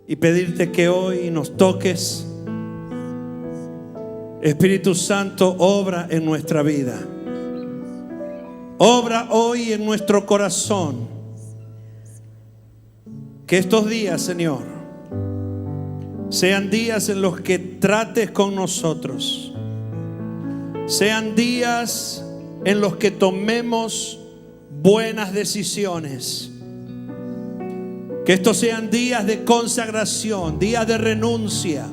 y pedirte que hoy nos toques. Espíritu Santo, obra en nuestra vida. Obra hoy en nuestro corazón. Que estos días, Señor, sean días en los que trates con nosotros. Sean días en los que tomemos buenas decisiones. Que estos sean días de consagración, días de renuncia,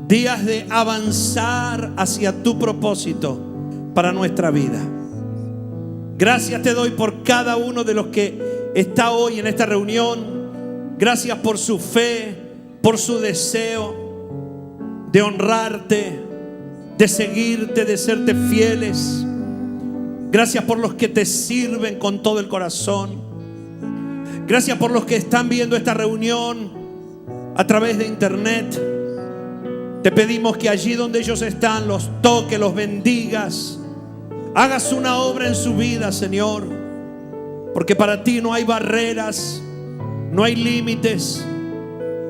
días de avanzar hacia tu propósito para nuestra vida. Gracias te doy por cada uno de los que está hoy en esta reunión. Gracias por su fe, por su deseo de honrarte, de seguirte, de serte fieles. Gracias por los que te sirven con todo el corazón. Gracias por los que están viendo esta reunión a través de internet. Te pedimos que allí donde ellos están los toques, los bendigas. Hagas una obra en su vida, Señor. Porque para ti no hay barreras, no hay límites.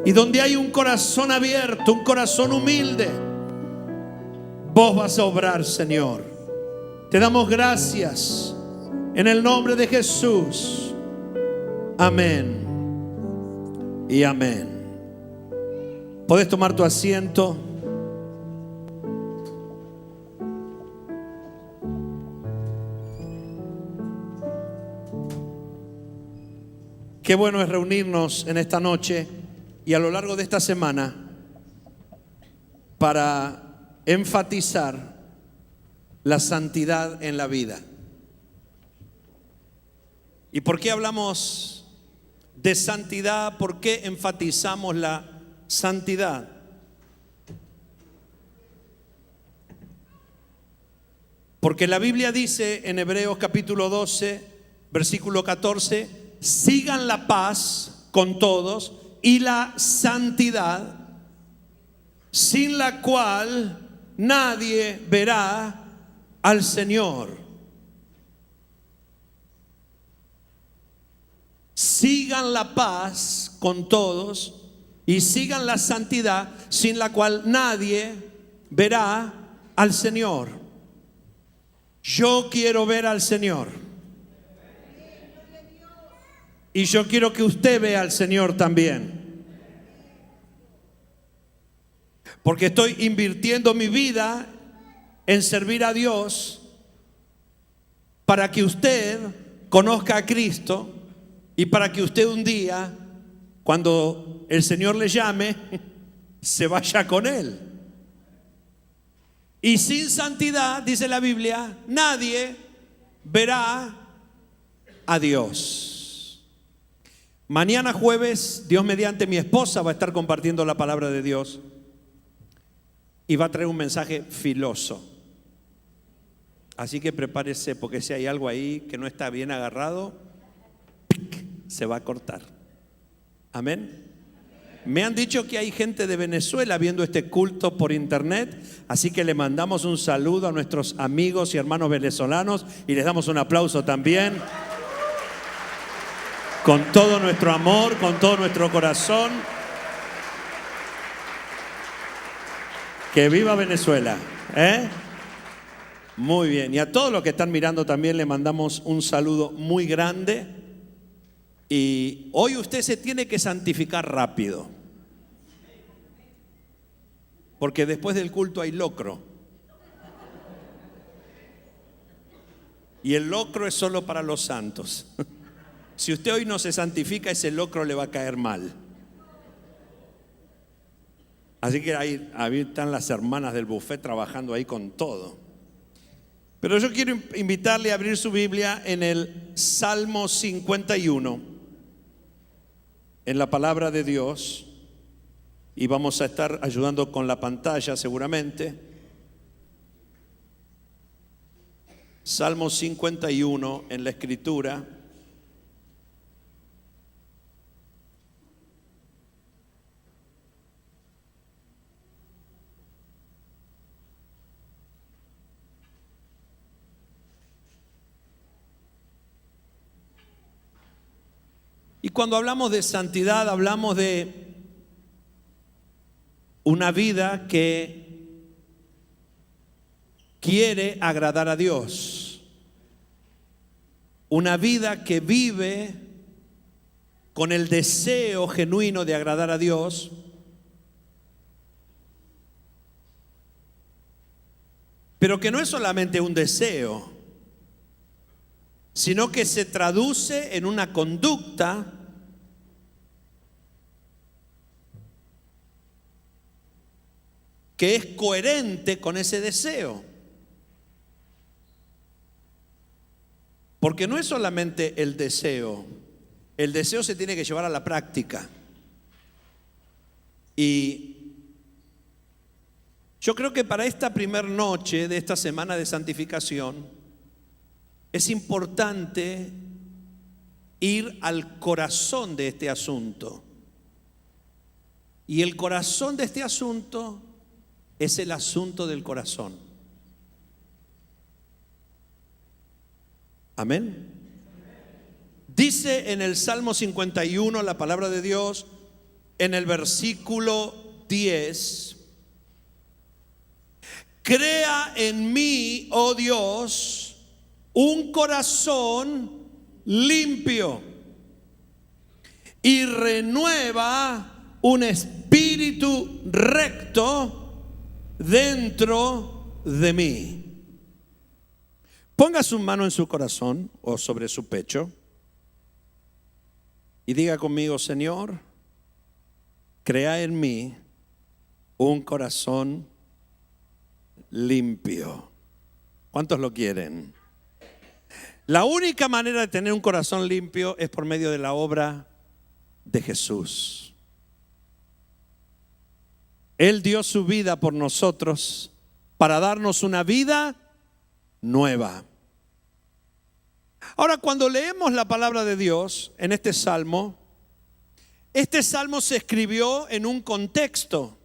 Y donde hay un corazón abierto, un corazón humilde, vos vas a obrar, Señor. Te damos gracias en el nombre de Jesús. Amén y amén. Podés tomar tu asiento. Qué bueno es reunirnos en esta noche y a lo largo de esta semana para enfatizar la santidad en la vida. ¿Y por qué hablamos de santidad? ¿Por qué enfatizamos la santidad? Porque la Biblia dice en Hebreos capítulo 12, versículo 14: sigan la paz con todos y la santidad, sin la cual nadie verá al Señor. Sigan la paz con todos y sigan la santidad, sin la cual nadie verá al Señor. Yo quiero ver al Señor. Y yo quiero que usted vea al Señor también. Porque estoy invirtiendo mi vida en servir a Dios para que usted conozca a Cristo. Y para que usted un día, cuando el Señor le llame, se vaya con Él. Y sin santidad, dice la Biblia, nadie verá a Dios. Mañana jueves, Dios mediante, mi esposa va a estar compartiendo la palabra de Dios. Y va a traer un mensaje filoso. Así que prepárese, porque si hay algo ahí que no está bien agarrado, se va a cortar. Amén. Me han dicho que hay gente de Venezuela viendo este culto por internet, así que le mandamos un saludo a nuestros amigos y hermanos venezolanos y les damos un aplauso también. Con todo nuestro amor, con todo nuestro corazón. Que viva Venezuela, ¿eh? Muy bien. Y a todos los que están mirando también le mandamos un saludo muy grande. Y hoy usted se tiene que santificar rápido, porque después del culto hay locro. Y el locro es solo para los santos. Si usted hoy no se santifica, ese locro le va a caer mal. Así que ahí están las hermanas del buffet trabajando ahí con todo. Pero yo quiero invitarle a abrir su Biblia en el Salmo 51. En la palabra de Dios, y vamos a estar ayudando con la pantalla seguramente. Salmo 51 en la escritura. Y cuando hablamos de santidad, hablamos de una vida que quiere agradar a Dios. Una vida que vive con el deseo genuino de agradar a Dios. Pero que no es solamente un deseo, sino que se traduce en una conducta que es coherente con ese deseo. Porque no es solamente el deseo se tiene que llevar a la práctica. Y yo creo que para esta primera noche de esta semana de santificación es importante ir al corazón de este asunto. Y el corazón de este asunto es el asunto del corazón. Amén. Dice en el Salmo 51 la palabra de Dios, en el versículo 10: crea en mí, oh Dios, un corazón limpio y renueva un espíritu recto dentro de mí. Ponga su mano en su corazón o sobre su pecho y diga conmigo: Señor, crea en mí un corazón limpio. ¿Cuántos lo quieren? La única manera de tener un corazón limpio es por medio de la obra de Jesús. Él dio su vida por nosotros para darnos una vida nueva. Ahora, cuando leemos la palabra de Dios en este salmo se escribió en un contexto.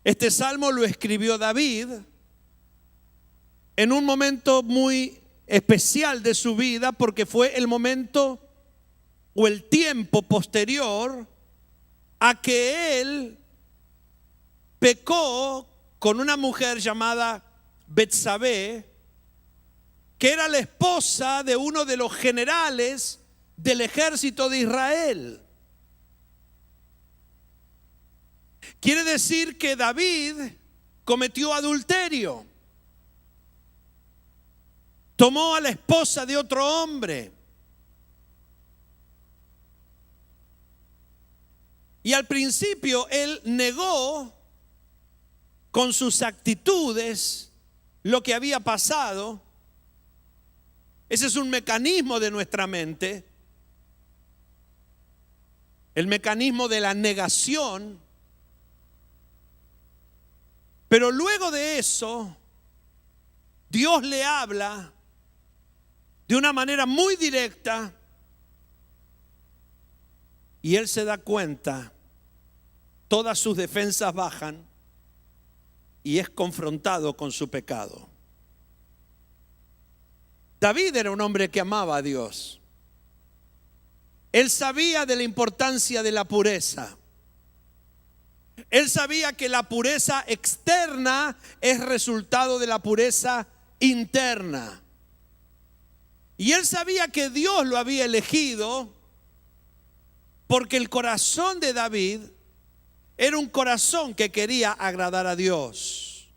Este salmo lo escribió David en un momento muy especial de su vida, porque fue el momento o el tiempo posterior a que él pecó con una mujer llamada Betsabé, que era la esposa de uno de los generales del ejército de Israel. Quiere decir que David cometió adulterio. Tomó a la esposa de otro hombre. Y al principio él negó con sus actitudes lo que había pasado. Ese es un mecanismo de nuestra mente, el mecanismo de la negación. Pero luego de eso, Dios le habla de una manera muy directa y él se da cuenta, todas sus defensas bajan y es confrontado con su pecado. David era un hombre que amaba a Dios. Él sabía de la importancia de la pureza. Él sabía que la pureza externa es resultado de la pureza interna. Y él sabía que Dios lo había elegido porque el corazón de David era un corazón que quería agradar a Dios.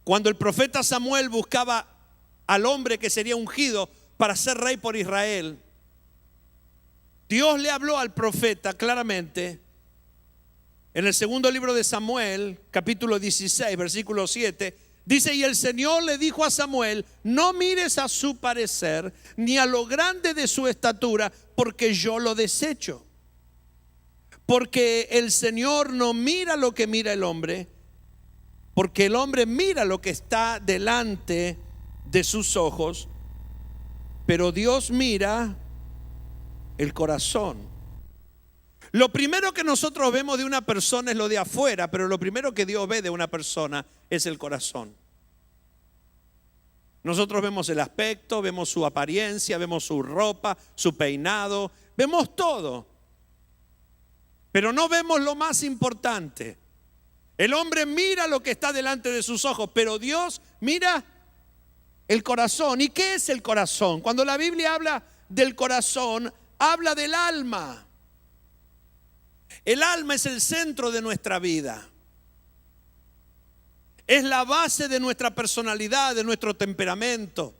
Cuando el profeta Samuel buscaba al hombre que sería ungido para ser rey por Israel, Dios le habló al profeta claramente en el segundo libro de Samuel, capítulo 16, versículo 7. Dice: y el Señor le dijo a Samuel: no mires a su parecer ni a lo grande de su estatura, porque yo lo desecho. Porque el Señor no mira lo que mira el hombre, porque el hombre mira lo que está delante de sus ojos, pero Dios mira el corazón. Lo primero que nosotros vemos de una persona es lo de afuera, pero lo primero que Dios ve de una persona es el corazón. Nosotros vemos el aspecto, vemos su apariencia, vemos su ropa, su peinado, vemos todo. Pero no vemos lo más importante. El hombre mira lo que está delante de sus ojos, pero Dios mira el corazón. ¿Y qué es el corazón? Cuando la Biblia habla del corazón, habla del alma. El alma es el centro de nuestra vida. Es la base de nuestra personalidad, de nuestro temperamento.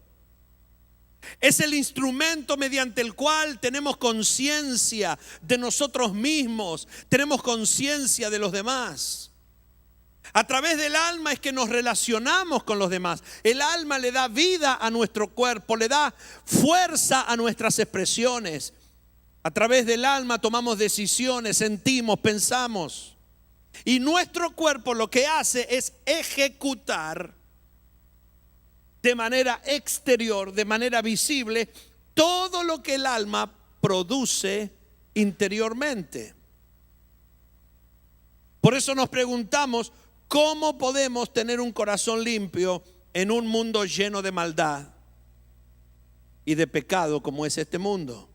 Es el instrumento mediante el cual tenemos conciencia de nosotros mismos, tenemos conciencia de los demás. A través del alma es que nos relacionamos con los demás. El alma le da vida a nuestro cuerpo, le da fuerza a nuestras expresiones. A través del alma tomamos decisiones, sentimos, pensamos. Y nuestro cuerpo lo que hace es ejecutar de manera exterior, de manera visible, todo lo que el alma produce interiormente. Por eso nos preguntamos, ¿cómo podemos tener un corazón limpio en un mundo lleno de maldad y de pecado como es este mundo?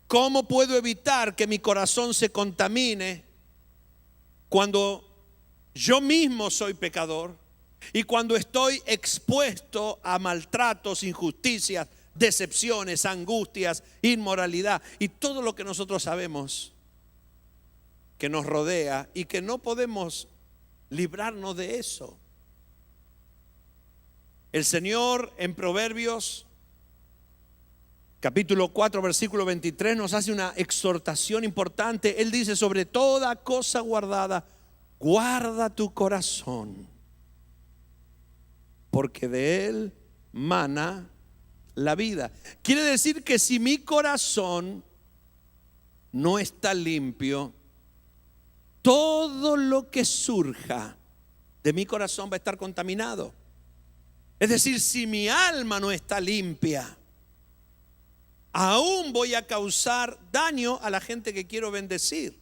¿Cómo puedo evitar que mi corazón se contamine cuando yo mismo soy pecador y cuando estoy expuesto a maltratos, injusticias, decepciones, angustias, inmoralidad y todo lo que nosotros sabemos que nos rodea y que no podemos librarnos de eso? El Señor en Proverbios capítulo 4 versículo 23 nos hace una exhortación importante. Él dice: sobre toda cosa guardada, guarda tu corazón, porque de él mana la vida. Quiere decir que si mi corazón no está limpio, todo lo que surja de mi corazón va a estar contaminado. Es decir, si mi alma no está limpia, aún voy a causar daño a la gente que quiero bendecir,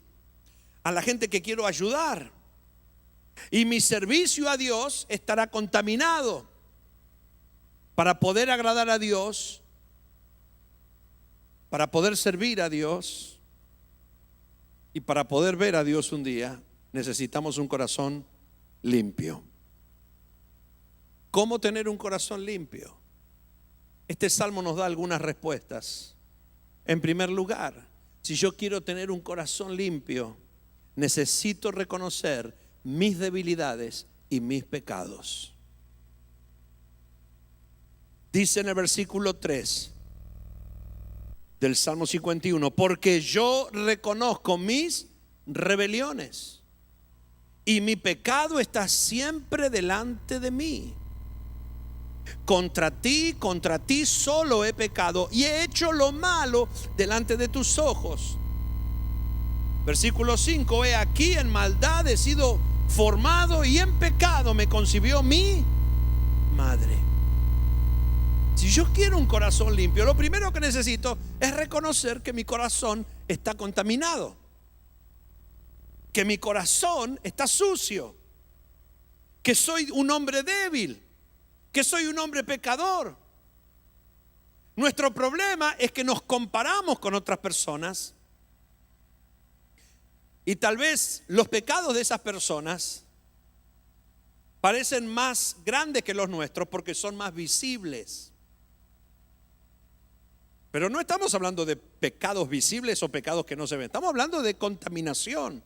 a la gente que quiero ayudar. Y mi servicio a Dios estará contaminado. Para poder agradar a Dios, para poder servir a Dios y para poder ver a Dios un día, necesitamos un corazón limpio. ¿Cómo tener un corazón limpio? Este salmo nos da algunas respuestas. En primer lugar, si yo quiero tener un corazón limpio, necesito reconocer mis debilidades y mis pecados. Dice en el versículo 3 del Salmo 51: porque yo reconozco mis rebeliones y mi pecado está siempre delante de mí. Contra ti solo he pecado y he hecho lo malo delante de tus ojos. Versículo 5: he aquí en maldad he sido formado y en pecado me concibió mi madre. Si yo quiero un corazón limpio, lo primero que necesito es reconocer que mi corazón está contaminado, que mi corazón está sucio, que soy un hombre débil, que soy un hombre pecador. Nuestro problema es que nos comparamos con otras personas y tal vez los pecados de esas personas parecen más grandes que los nuestros porque son más visibles. Pero no estamos hablando de pecados visibles o pecados que no se ven. Estamos hablando de contaminación.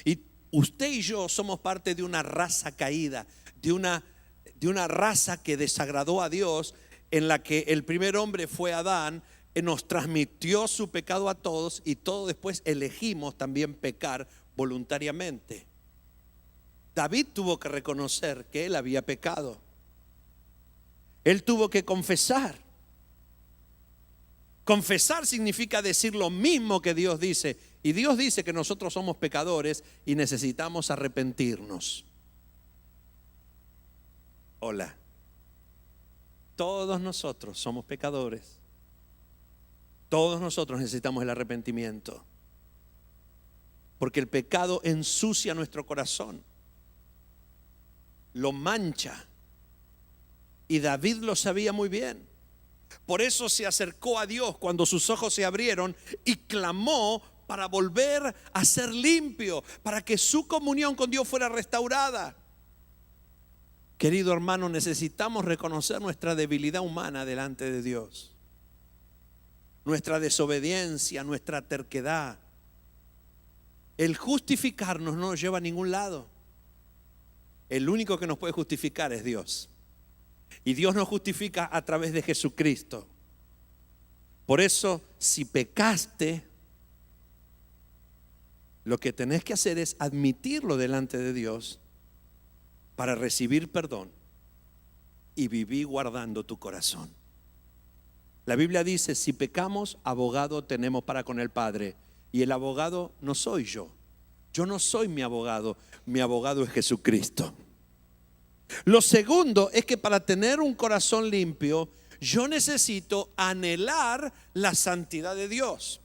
Y usted y yo somos parte de una raza caída, de una raza que desagradó a Dios, en la que el primer hombre fue Adán, nos transmitió su pecado a todos y todos después elegimos también pecar voluntariamente. David tuvo que reconocer que él había pecado. Él tuvo que confesar. Confesar significa decir lo mismo que Dios dice. Y Dios dice que nosotros somos pecadores y necesitamos arrepentirnos. Hola. Todos nosotros somos pecadores. Todos nosotros necesitamos el arrepentimiento. Porque el pecado ensucia nuestro corazón. Lo mancha. Y David lo sabía muy bien. Por eso se acercó a Dios cuando sus ojos se abrieron y clamó para volver a ser limpio, para que su comunión con Dios fuera restaurada. Querido hermano, necesitamos reconocer nuestra debilidad humana delante de Dios, nuestra desobediencia, nuestra terquedad. El justificarnos no nos lleva a ningún lado. El único que nos puede justificar es Dios. Y Dios nos justifica a través de Jesucristo. Por eso, si pecaste, lo que tenés que hacer es admitirlo delante de Dios para recibir perdón y vivir guardando tu corazón. La Biblia dice, si pecamos, abogado tenemos para con el Padre. Y el abogado no soy yo. Yo no soy mi abogado es Jesucristo. Lo segundo es que para tener un corazón limpio, yo necesito anhelar la santidad de Dios.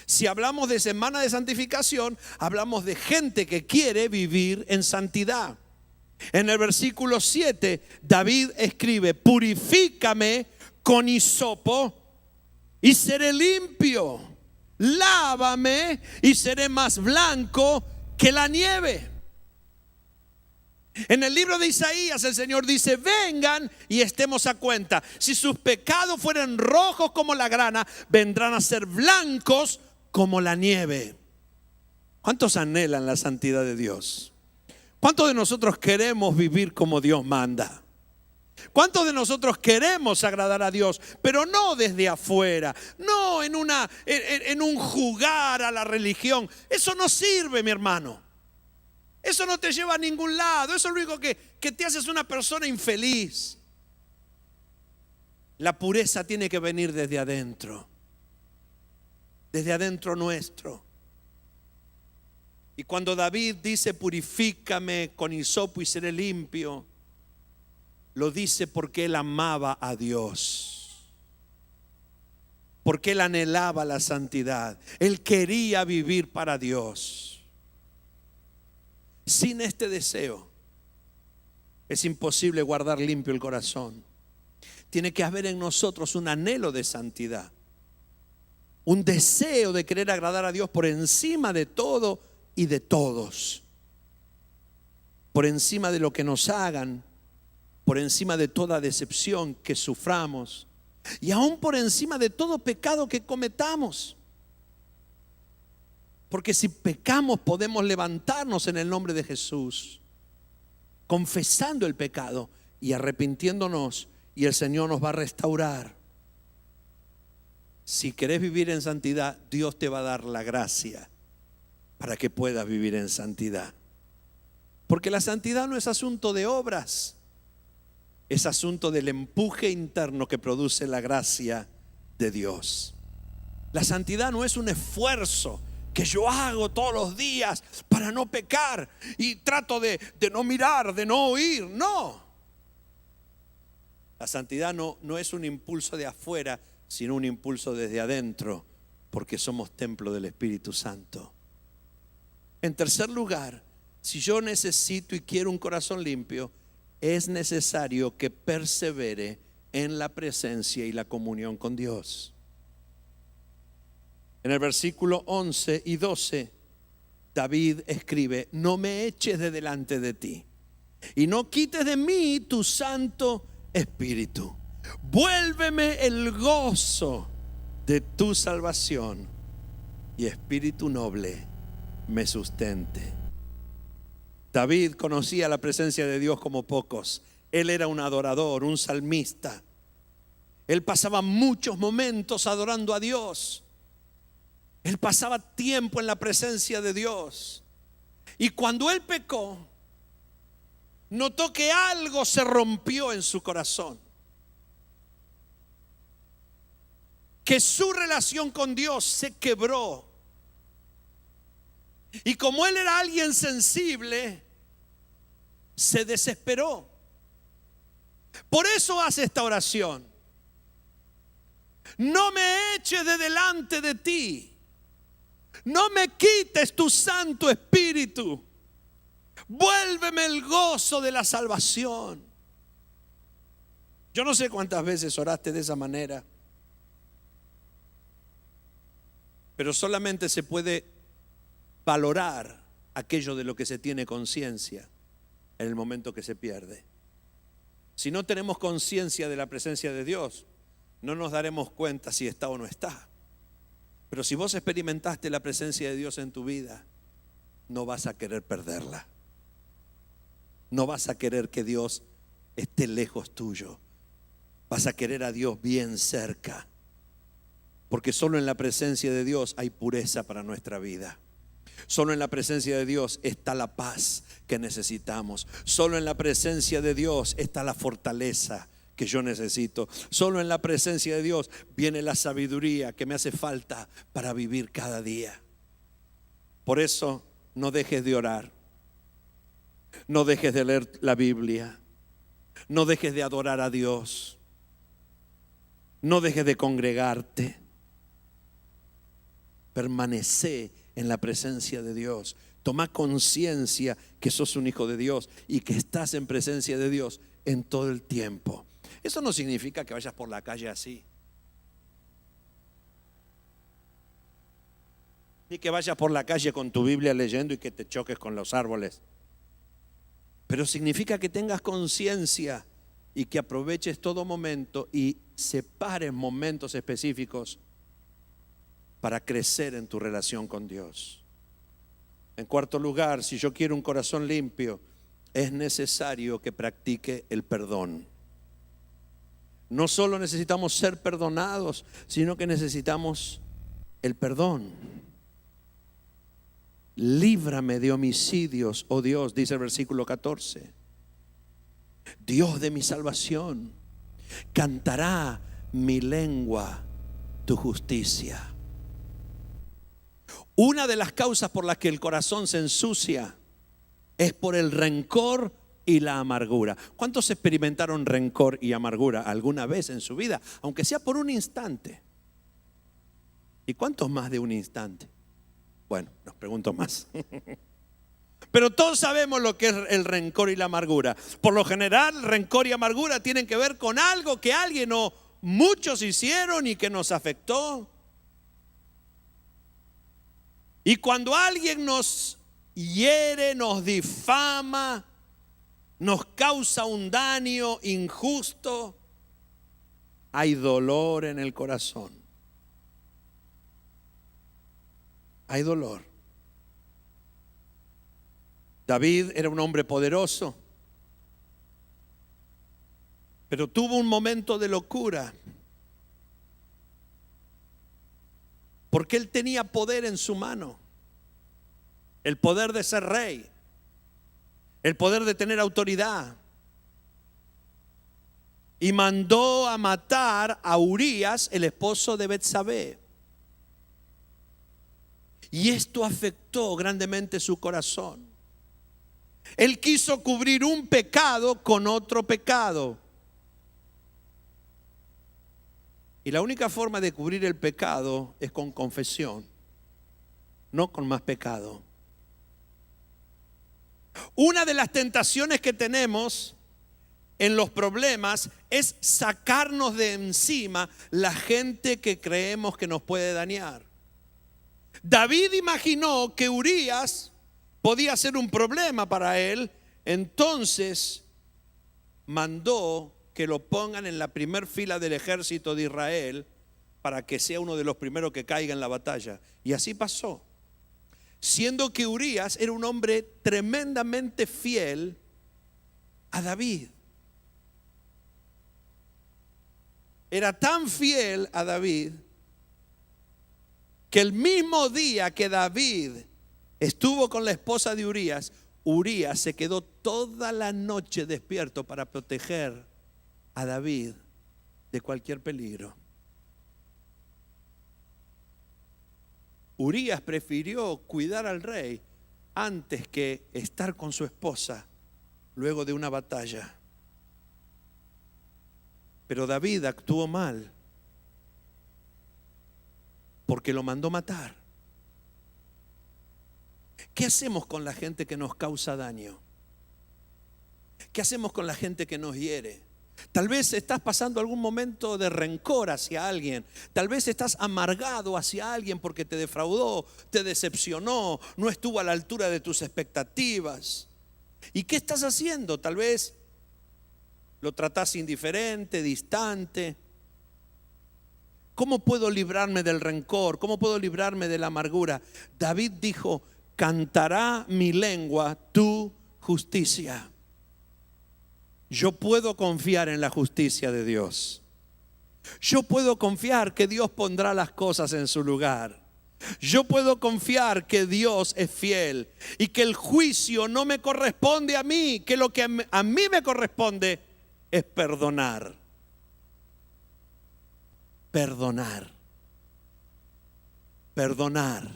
Si hablamos de semana de santificación, hablamos de gente que quiere vivir en santidad. En el versículo 7, David escribe, purifícame con hisopo y seré limpio. Lávame y seré más blanco que la nieve. En el libro de Isaías el Señor dice, vengan y estemos a cuenta. Si sus pecados fueran rojos como la grana, vendrán a ser blancos como la nieve. ¿Cuántos anhelan la santidad de Dios? ¿Cuántos de nosotros queremos vivir como Dios manda? ¿Cuántos de nosotros queremos agradar a Dios? Pero no desde afuera, no en un jugar a la religión. Eso no sirve, mi hermano. Eso no te lleva a ningún lado. Eso es lo único que te haces una persona infeliz. La pureza tiene que venir desde adentro nuestro. Y cuando David dice purifícame con hisopo y seré limpio, lo dice porque él amaba a Dios, porque él anhelaba la santidad, él quería vivir para Dios. Sin este deseo es imposible guardar limpio el corazón. Tiene que haber en nosotros un anhelo de santidad, un deseo de querer agradar a Dios por encima de todo y de todos, por encima de lo que nos hagan, por encima de toda decepción que suframos y aún por encima de todo pecado que cometamos. Porque si pecamos podemos levantarnos en el nombre de Jesús, confesando el pecado y arrepintiéndonos, y el Señor nos va a restaurar. Si querés vivir en santidad, Dios te va a dar la gracia para que puedas vivir en santidad. Porque la santidad no es asunto de obras, es asunto del empuje interno que produce la gracia de Dios. La santidad no es un esfuerzo que yo hago todos los días para no pecar y trato de no mirar, de no oír. No. La santidad no es un impulso de afuera, sino un impulso desde adentro, porque somos templo del Espíritu Santo. En tercer lugar, si yo necesito y quiero un corazón limpio, es necesario que persevere en la presencia y la comunión con Dios. En el versículo 11 y 12, David escribe, no me eches de delante de ti y no quites de mí tu Santo Espíritu. Vuélveme el gozo de tu salvación y espíritu noble me sustente. David conocía la presencia de Dios como pocos. Él era un adorador, un salmista. Él pasaba muchos momentos adorando a Dios. Él pasaba tiempo en la presencia de Dios. Y cuando él pecó, notó que algo se rompió en su corazón, que su relación con Dios se quebró. Y como él era alguien sensible, se desesperó. Por eso hace esta oración: no me eches de delante de ti, no me quites tu Santo Espíritu, vuélveme el gozo de la salvación. Yo no sé cuántas veces oraste de esa manera, pero solamente se puede valorar aquello de lo que se tiene conciencia en el momento que se pierde. Si no tenemos conciencia de la presencia de Dios, no nos daremos cuenta si está o no está. Pero si vos experimentaste la presencia de Dios en tu vida, no vas a querer perderla. No vas a querer que Dios esté lejos tuyo. Vas a querer a Dios bien cerca. Porque solo en la presencia de Dios hay pureza para nuestra vida. Solo en la presencia de Dios está la paz que necesitamos. Solo en la presencia de Dios está la fortaleza que yo necesito. Solo en la presencia de Dios viene la sabiduría que me hace falta para vivir cada día. Por eso no dejes de orar. No dejes de leer la Biblia. No dejes de adorar a Dios. No dejes de congregarte. Permanece en la presencia de Dios. Toma conciencia que sos un hijo de Dios y que estás en presencia de Dios en todo el tiempo. Eso no significa que vayas por la calle así, ni que vayas por la calle con tu Biblia leyendo y que te choques con los árboles. Pero significa que tengas conciencia y que aproveches todo momento y separes momentos específicos para crecer en tu relación con Dios. En cuarto lugar, si yo quiero un corazón limpio, es necesario que practique el perdón. No solo necesitamos ser perdonados, sino que necesitamos el perdón. Líbrame de homicidios, oh Dios, dice el versículo 14. Dios de mi salvación, cantará mi lengua tu justicia. Una de las causas por las que el corazón se ensucia es por el rencor y la amargura. ¿Cuántos experimentaron rencor y amargura alguna vez en su vida? Aunque sea por un instante. ¿Y cuántos más de un instante? Bueno, nos pregunto más. Pero todos sabemos lo que es el rencor y la amargura. Por lo general, rencor y amargura tienen que ver con algo que alguien o muchos hicieron y que nos afectó. Y cuando alguien nos hiere, nos difama, nos causa un daño injusto, hay dolor en el corazón. Hay dolor. David era un hombre poderoso, pero tuvo un momento de locura, porque él tenía poder en su mano. El poder de ser rey, el poder de tener autoridad. Y mandó a matar a Urías, el esposo de Betsabé. Y esto afectó grandemente su corazón. Él quiso cubrir un pecado con otro pecado. Y la única forma de cubrir el pecado es con confesión, no con más pecado. Una de las tentaciones que tenemos en los problemas es sacarnos de encima la gente que creemos que nos puede dañar. David imaginó que Urías podía ser un problema para él, entonces mandó que lo pongan en la primer fila del ejército de Israel para que sea uno de los primeros que caiga en la batalla. Y así pasó. Siendo que Urías era un hombre tremendamente fiel a David. Era tan fiel a David que el mismo día que David estuvo con la esposa de Urías, Urías se quedó toda la noche despierto para proteger a David de cualquier peligro. Urías prefirió cuidar al rey antes que estar con su esposa luego de una batalla. Pero David actuó mal porque lo mandó matar. ¿Qué hacemos con la gente que nos causa daño? ¿Qué hacemos con la gente que nos hiere? Tal vez estás pasando algún momento de rencor hacia alguien. Tal vez estás amargado hacia alguien porque te defraudó, te decepcionó, no estuvo a la altura de tus expectativas. ¿Y qué estás haciendo? Tal vez lo tratás indiferente, distante. ¿Cómo puedo librarme del rencor? ¿Cómo puedo librarme de la amargura? David dijo: cantará mi lengua tu justicia. Yo puedo confiar en la justicia de Dios. Yo puedo confiar que Dios pondrá las cosas en su lugar. Yo puedo confiar que Dios es fiel y que el juicio no me corresponde a mí, que lo que a mí me corresponde es perdonar. Perdonar. Perdonar.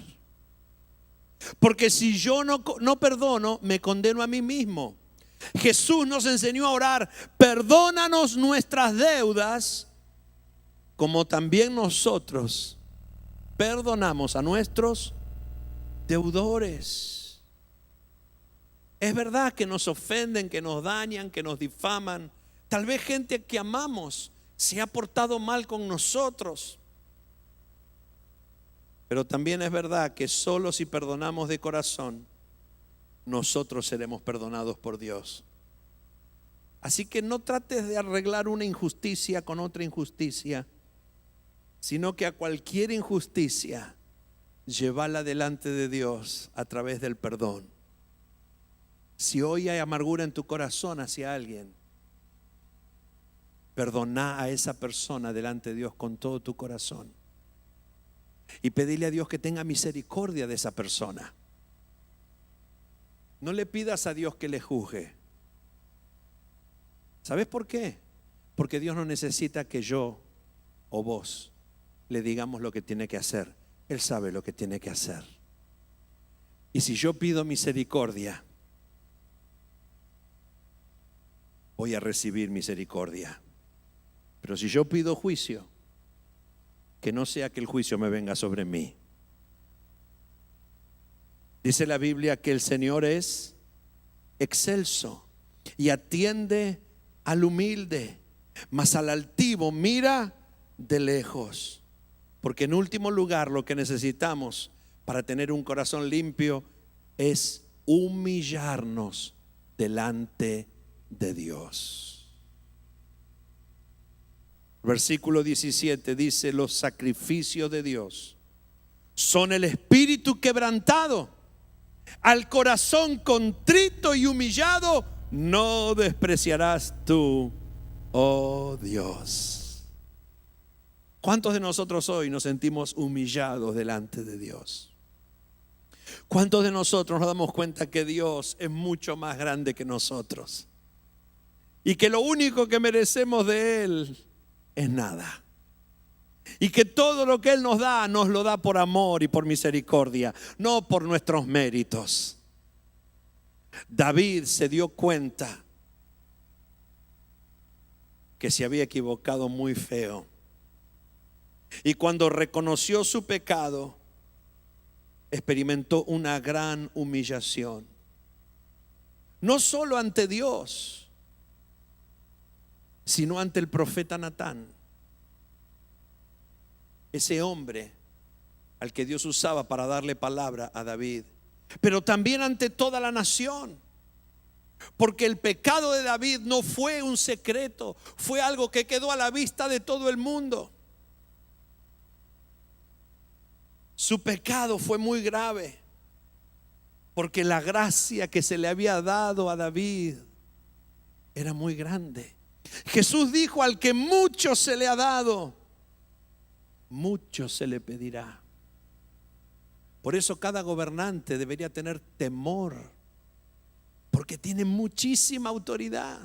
Porque si yo no perdono, me condeno a mí mismo. Jesús nos enseñó a orar: perdónanos nuestras deudas, como también nosotros perdonamos a nuestros deudores. Es verdad que nos ofenden, que nos dañan, que nos difaman. Tal vez gente que amamos se ha portado mal con nosotros. Pero también es verdad que solo si perdonamos de corazón, nosotros seremos perdonados por Dios. Así que no trates de arreglar una injusticia con otra injusticia, sino que a cualquier injusticia, llévala delante de Dios a través del perdón. Si hoy hay amargura en tu corazón hacia alguien, perdona a esa persona delante de Dios con todo tu corazón. Y pedirle a Dios que tenga misericordia de esa persona. No le pidas a Dios que le juzgue. ¿Sabes por qué? Porque Dios no necesita que yo o vos le digamos lo que tiene que hacer. Él sabe lo que tiene que hacer. Y si yo pido misericordia, voy a recibir misericordia. Pero si yo pido juicio, que no sea que el juicio me venga sobre mí. Dice la Biblia que el Señor es excelso y atiende al humilde, mas al altivo mira de lejos. Porque en último lugar, lo que necesitamos para tener un corazón limpio es humillarnos delante de Dios. Versículo 17 dice: los sacrificios de Dios son el espíritu quebrantado. Al corazón contrito y humillado no despreciarás tú, oh Dios. ¿Cuántos de nosotros hoy nos sentimos humillados delante de Dios? ¿Cuántos de nosotros nos damos cuenta que Dios es mucho más grande que nosotros? Y que lo único que merecemos de Él es nada. Y que todo lo que Él nos lo da por amor y por misericordia, no por nuestros méritos. David se dio cuenta que se había equivocado muy feo. Y cuando reconoció su pecado, experimentó una gran humillación. No solo ante Dios, sino ante el profeta Natán. Ese hombre al que Dios usaba para darle palabra a David, pero también ante toda la nación, porque el pecado de David no fue un secreto, fue algo que quedó a la vista de todo el mundo. Su pecado fue muy grave, porque la gracia que se le había dado a David era muy grande. Jesús dijo: al que mucho se le ha dado, mucho se le pedirá. Por eso cada gobernante debería tener temor, porque tiene muchísima autoridad.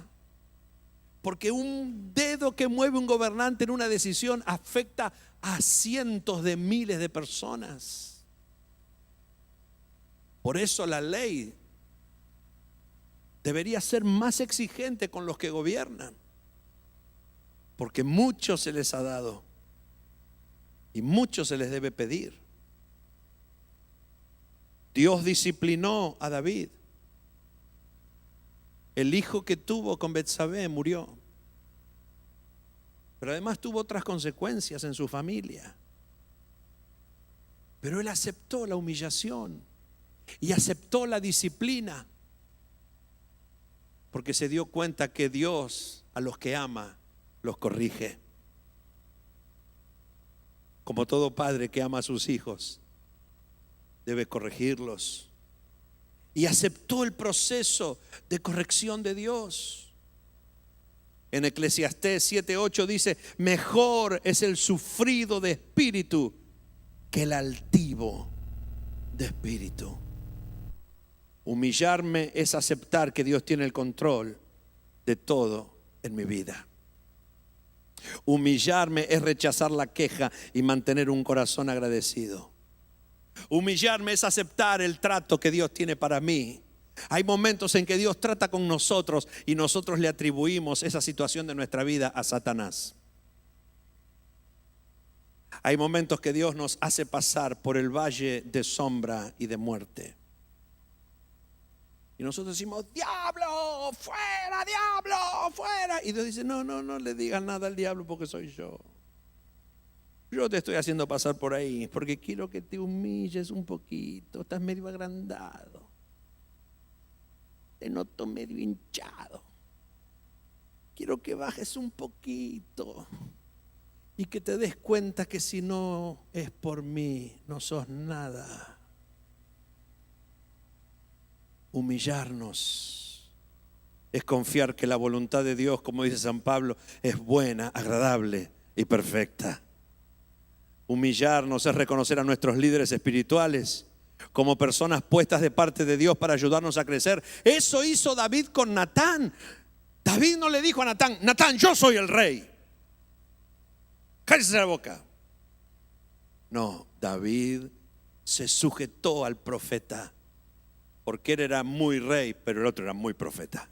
Porque un dedo que mueve un gobernante en una decisión afecta a cientos de miles de personas. Por eso la ley debería ser más exigente con los que gobiernan, porque mucho se les ha dado y mucho se les debe pedir. Dios disciplinó a David. El hijo que tuvo con Betsabé murió. pero además tuvo otras consecuencias en su familia. Pero él aceptó la humillación y aceptó la disciplina, porque se dio cuenta que Dios a los que ama los corrige. Como todo padre que ama a sus hijos, debe corregirlos. Y aceptó el proceso de corrección de Dios. En Eclesiastés 7:8 dice: mejor es el sufrido de espíritu que el altivo de espíritu. Humillarme es aceptar que Dios tiene el control de todo en mi vida. Humillarme es rechazar la queja y mantener un corazón agradecido. Humillarme es aceptar el trato que Dios tiene para mí. Hay momentos en que Dios trata con nosotros y nosotros le atribuimos esa situación de nuestra vida a Satanás. Hay momentos que Dios nos hace pasar por el valle de sombra y de muerte. Y nosotros decimos: diablo, fuera, diablo, fuera. Y Dios dice: no le digas nada al diablo, porque soy yo. Yo te estoy haciendo pasar por ahí porque quiero que te humilles un poquito. Estás medio agrandado. Te noto medio hinchado. Quiero que bajes un poquito y que te des cuenta que si no es por mí, no sos nada. Humillarnos es confiar que la voluntad de Dios, como dice San Pablo, es buena, agradable y perfecta. Humillarnos es reconocer a nuestros líderes espirituales como personas puestas de parte de Dios para ayudarnos a crecer. Eso hizo David con Natán. David no le dijo a Natán: Natán, yo soy el rey, cállese la boca. No, David se sujetó al profeta, porque él era muy rey, pero el otro era muy profeta.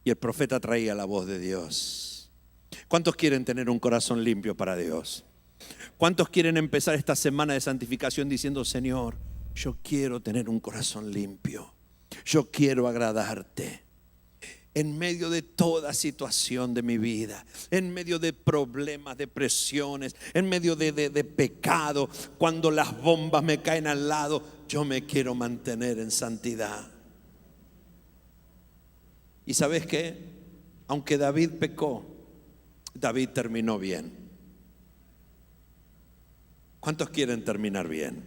Y el profeta traía la voz de Dios. ¿Cuántos quieren tener un corazón limpio para Dios? ¿Cuántos quieren empezar esta semana de santificación diciendo: Señor, yo quiero tener un corazón limpio, yo quiero agradarte? En medio de toda situación de mi vida, en medio de problemas, de presiones, en medio de pecado, cuando las bombas me caen al lado, yo me quiero mantener en santidad. ¿Y sabes qué? Aunque David pecó, David terminó bien. ¿Cuántos quieren terminar bien?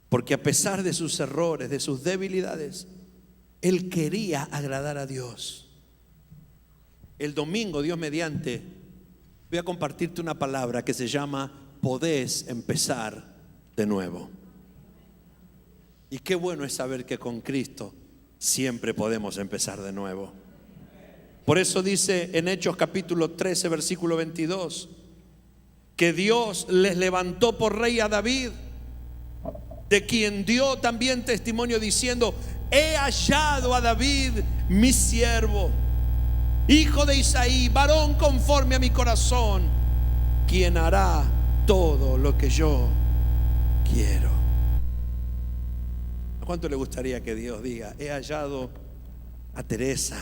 Porque a pesar de sus errores, de sus debilidades, él quería agradar a Dios. El domingo, Dios mediante, voy a compartirte una palabra que se llama: podés empezar de nuevo. Y qué bueno es saber que con Cristo siempre podemos empezar de nuevo. Por eso dice en Hechos capítulo 13, versículo 22, que Dios les levantó por rey a David, de quien dio también testimonio diciendo: he hallado a David mi siervo, hijo de Isaí, varón conforme a mi corazón, quien hará todo lo que yo quiero. ¿A cuánto le gustaría que Dios diga: he hallado a Teresa,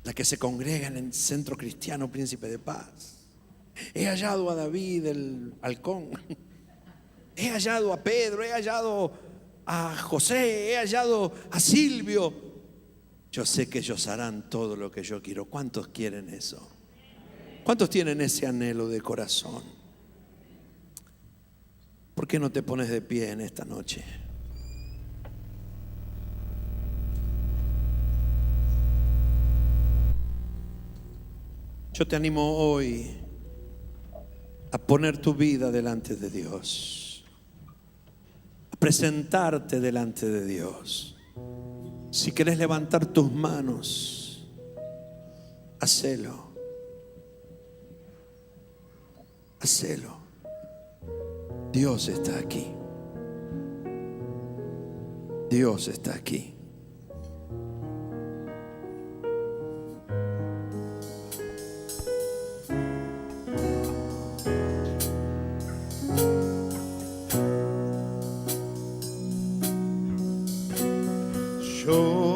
la que se congrega en el Centro Cristiano Príncipe de Paz? He hallado a David el halcón. He hallado a Pedro, he hallado a José, he hallado a Silvio. Yo sé que ellos harán todo lo que yo quiero. ¿Cuántos quieren eso? ¿Cuántos tienen ese anhelo de corazón? ¿Por qué no te pones de pie en esta noche? Yo te animo hoy a poner tu vida delante de Dios, a presentarte delante de Dios. Si querés levantar tus manos, hacelo. Hacelo. Dios está aquí. Dios está aquí. Yo